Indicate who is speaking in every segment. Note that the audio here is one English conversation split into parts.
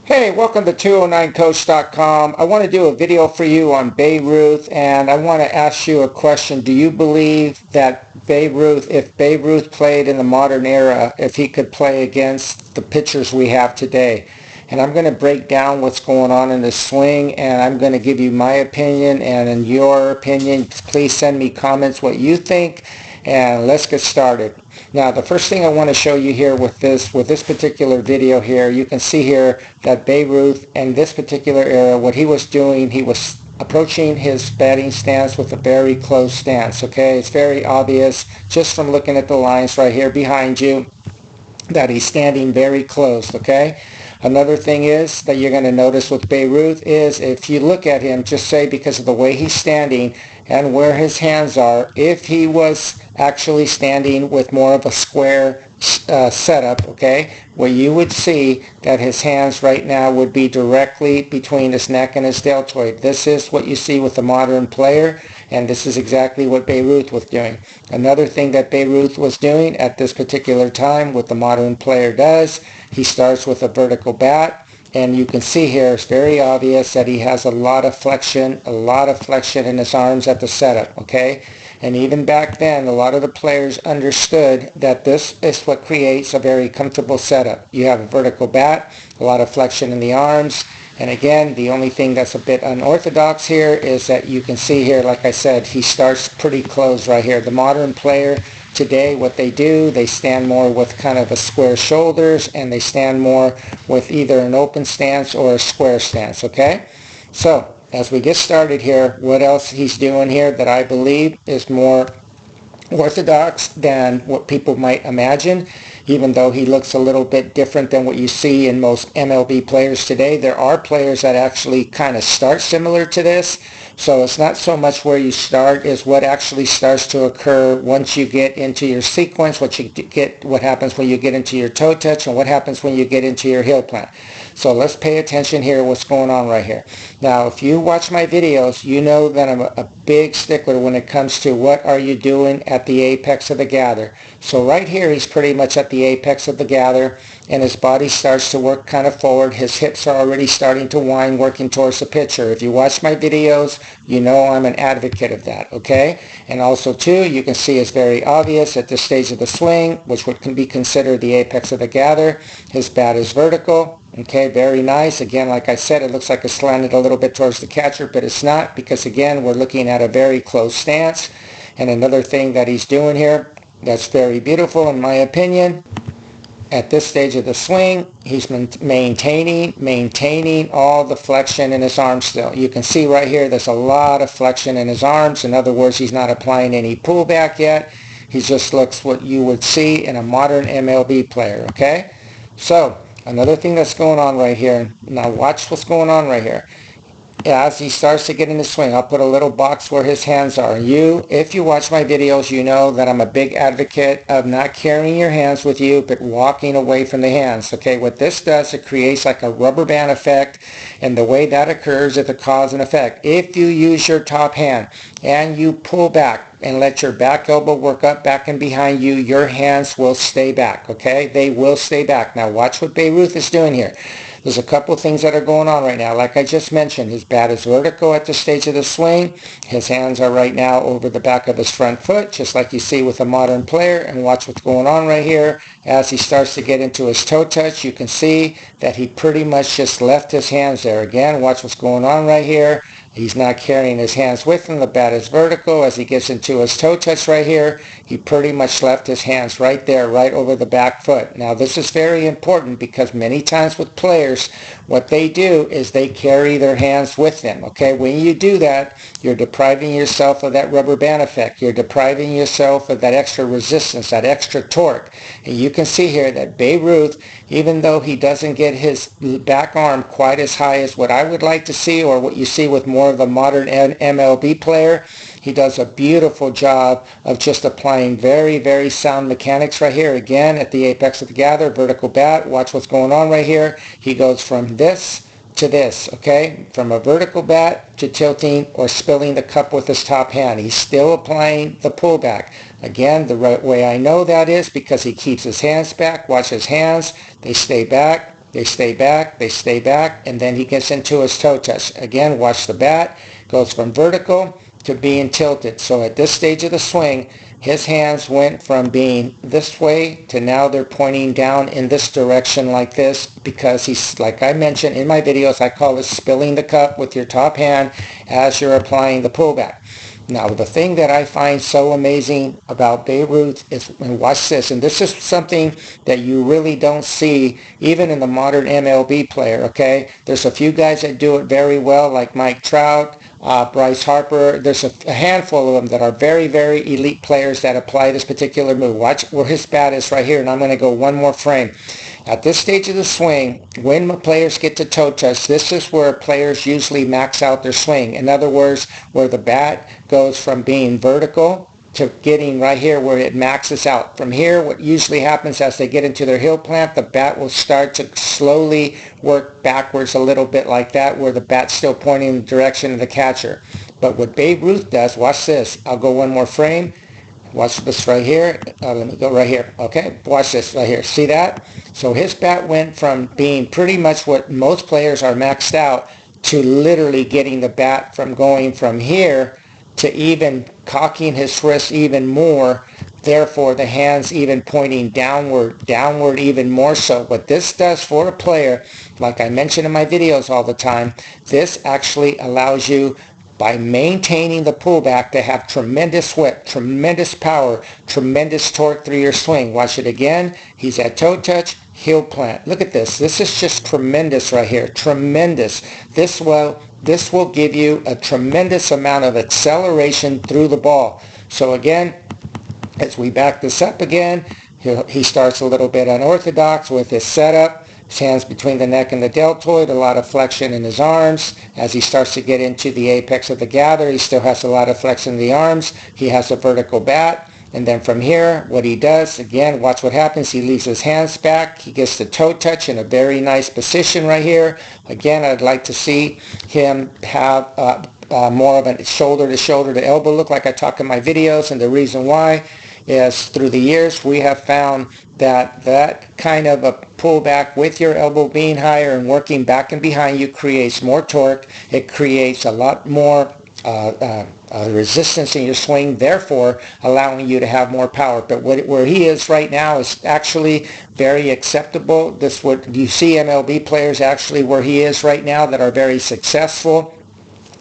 Speaker 1: Hey, welcome to 209coach.com. I want to do a video for you on Babe Ruth, and I want to ask you a question. Do you believe that if Babe Ruth played in the modern era, if he could play against the pitchers we have today? And I'm going to break down what's going on in the swing, and I'm going to give you my opinion, and in your opinion, please send me comments what you think, and let's get started. Now, the first thing I want to show you here with this particular video here, you can see here that Babe Ruth in this particular era, what he was doing, he was approaching his batting stance with a very close stance, okay? It's very obvious just from looking at the lines right here behind you that he's standing very close, okay? Another thing is that you're going to notice with Babe Ruth is if you look at him, just say because of the way he's standing and where his hands are, if he was actually standing with more of a square setup, okay, where you would see that his hands right now would be directly between his neck and his deltoid. This is what you see with the modern player, and this is exactly what Babe Ruth was doing. Another thing that Babe Ruth was doing at this particular time, what the modern player does, he starts with a vertical bat, and you can see here it's very obvious that he has a lot of flexion in his arms at the setup, okay? And even back then, a lot of the players understood that this is what creates a very comfortable setup. You have a vertical bat, a lot of flexion in the arms, and again, the only thing that's a bit unorthodox here is that you can see here, like I said, he starts pretty close right here. The modern player today, what they do, they stand more with kind of a square shoulders, and they stand more with either an open stance or a square stance, okay? So, as we get started here, what else he's doing here that I believe is more orthodox than what people might imagine, even though he looks a little bit different than what you see in most MLB players today. There are players that actually kind of start similar to this, so it's not so much where you start is what actually starts to occur once you get into your sequence, what happens when you get into your toe touch, and what happens when you get into your heel plant. So let's pay attention here what's going on right here. Now, if you watch my videos, you know that I'm a big stickler when it comes to what are you doing at the apex of the gather. So right here, he's pretty much at the apex of the gather, and his body starts to work kind of forward. His hips are already starting to wind, working towards the pitcher. If you watch my videos, you know I'm an advocate of that, okay? And also, too, you can see it's very obvious at this stage of the swing, which can be considered the apex of the gather. His bat is vertical. Okay, very nice. Again, like I said, it looks like it's slanted a little bit towards the catcher, but it's not because, again, we're looking at a very close stance. And another thing that he's doing here that's very beautiful, in my opinion, at this stage of the swing, he's maintaining all the flexion in his arms still. You can see right here there's a lot of flexion in his arms. In other words, he's not applying any pullback yet. He just looks what you would see in a modern MLB player, okay? So, another thing that's going on right here, now watch what's going on right here. As he starts to get in the swing, I'll put a little box where his hands are. If you watch my videos, you know that I'm a big advocate of not carrying your hands with you, but walking away from the hands. Okay, what this does, it creates like a rubber band effect, and the way that occurs is a cause and effect. If you use your top hand and you pull back and let your back elbow work up, back and behind you, your hands will stay back, okay? They will stay back. Now watch what Babe Ruth is doing here. There's a couple things that are going on right now. Like I just mentioned, his bat is vertical at the stage of the swing. His hands are right now over the back of his front foot, just like you see with a modern player. And watch what's going on right here. As he starts to get into his toe touch, you can see that he pretty much just left his hands there. Again, watch what's going on right here. He's not carrying his hands with him. The bat is vertical. As he gets into his toe touch right here, he pretty much left his hands right there, right over the back foot. Now, this is very important because many times with players, what they do is they carry their hands with them, okay? When you do that, you're depriving yourself of that rubber band effect. You're depriving yourself of that extra resistance, that extra torque. And you can see here that Babe Ruth, even though he doesn't get his back arm quite as high as what I would like to see or what you see with more of a modern MLB player, he does a beautiful job of just applying very, very sound mechanics right here. Again, at the apex of the gather, vertical bat. Watch what's going on right here. He goes from this to this, okay? From a vertical bat to tilting or spilling the cup with his top hand. He's still applying the pullback. Again, the right way I know that is because he keeps his hands back. Watch his hands. They stay back. they stay back, and then he gets into his toe touch. Again, watch the bat, goes from vertical to being tilted. So at this stage of the swing, his hands went from being this way to now they're pointing down in this direction like this, because he's, like I mentioned in my videos, I call this spilling the cup with your top hand as you're applying the pullback. Now, the thing that I find so amazing about Babe Ruth is, and watch this, and this is something that you really don't see even in the modern MLB player, okay? There's a few guys that do it very well, like Mike Trout, Bryce Harper. There's a handful of them that are very, very elite players that apply this particular move. Watch where his bat is right here, and I'm going to go one more frame. At this stage of the swing, when players get to toe touch, this is where players usually max out their swing. In other words, where the bat goes from being vertical to getting right here where it maxes out. From here, what usually happens as they get into their heel plant, the bat will start to slowly work backwards a little bit like that, where the bat's still pointing in the direction of the catcher. But what Babe Ruth does, watch this. I'll go one more frame. Watch this right here. Let me go right here. Okay, watch this right here. See that? So his bat went from being pretty much what most players are maxed out to literally getting the bat from going from here to even cocking his wrist even more. Therefore, the hands even pointing downward even more so. What this does for a player, like I mention in my videos all the time, this actually allows you, by maintaining the pullback, to have tremendous whip, tremendous power, tremendous torque through your swing. Watch it again. He's at toe touch, heel plant. Look at this. This is just tremendous right here. Tremendous. This will give you a tremendous amount of acceleration through the ball. So again, as we back this up again, he starts a little bit unorthodox with his setup. His hands between the neck and the deltoid, a lot of flexion in his arms. As he starts to get into the apex of the gather, he still has a lot of flexion in the arms. He has a vertical bat. And then from here, what he does, again, watch what happens. He leaves his hands back. He gets the toe touch in a very nice position right here. Again, I'd like to see him have more of a shoulder-to-shoulder to elbow look like I talk in my videos. And the reason why is through the years, we have found that kind of a pullback with your elbow being higher and working back and behind you creates more torque. It creates a lot more resistance in your swing, therefore allowing you to have more power. But where he is right now is actually very acceptable. This what you see MLB players actually where he is right now that are very successful.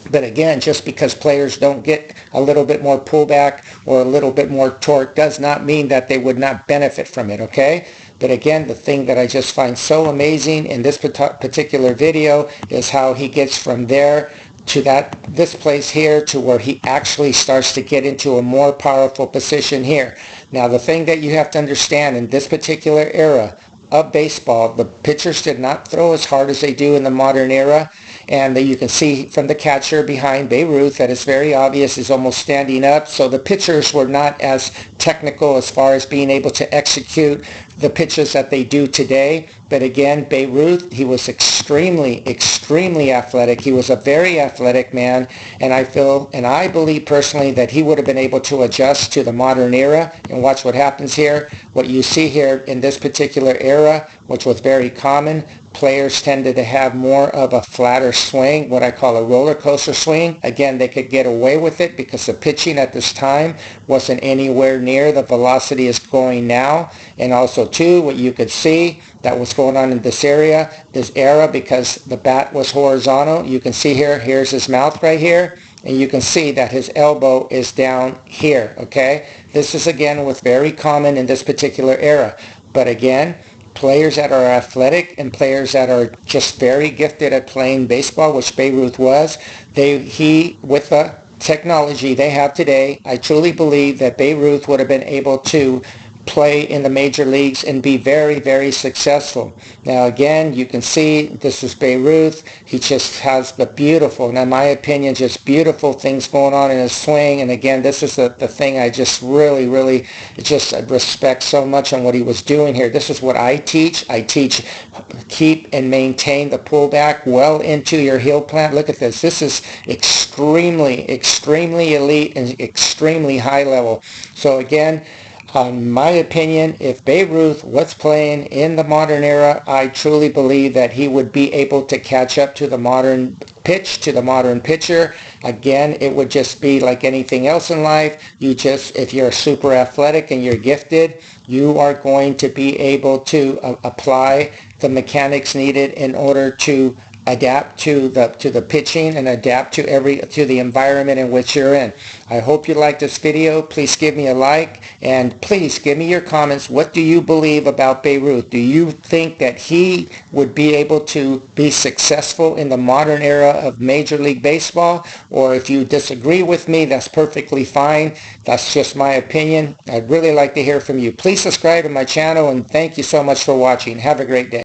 Speaker 1: But again, just because players don't get a little bit more pullback or a little bit more torque does not mean that they would not benefit from it, okay? But again, the thing that I just find so amazing in this particular video is how he gets from there to this place here to where he actually starts to get into a more powerful position here. Now, the thing that you have to understand in this particular era of baseball, the pitchers did not throw as hard as they do in the modern era. And you can see from the catcher behind Babe Ruth that it's very obvious he's almost standing up. So the pitchers were not as technical as far as being able to execute the pitches that they do today. But again, Babe Ruth, he was extremely, extremely athletic. He was a very athletic man. And I believe personally that he would have been able to adjust to the modern era. And watch what happens here. What you see here in this particular era, which was very common, players tended to have more of a flatter swing, what I call a roller coaster swing. Again, they could get away with it because the pitching at this time wasn't anywhere near the velocity it's going now. And also, too, what you could see that was going on in this era, because the bat was horizontal. You can see here's his mouth right here. And you can see that his elbow is down here, okay? This is, again, what's very common in this particular era. But again, players that are athletic and players that are just very gifted at playing baseball, which Babe Ruth was, with the technology they have today, I truly believe that Babe Ruth would have been able to play in the major leagues and be very, very successful. Now again, you can see this is Babe Ruth. He just has the beautiful, and in my opinion, just beautiful things going on in his swing. And again, this is the thing I just really, really just respect so much on what he was doing here. This is what I teach. I teach keep and maintain the pullback well into your heel plant. Look at this. This is extremely, extremely elite and extremely high level. So again, In my opinion, if Babe Ruth was playing in the modern era, I truly believe that he would be able to catch up to the modern pitch, to the modern pitcher. Again, it would just be like anything else in life. If you're super athletic and you're gifted, you are going to be able to apply the mechanics needed in order to adapt to the pitching and adapt to the environment in which you're in. I hope you like this video. Please give me a like and please give me your comments. What do you believe about Babe Ruth? Do you think that he would be able to be successful in the modern era of Major League Baseball? Or if you disagree with me, that's perfectly fine. That's just my opinion. I'd really like to hear from you. Please subscribe to my channel and thank you so much for watching. Have a great day.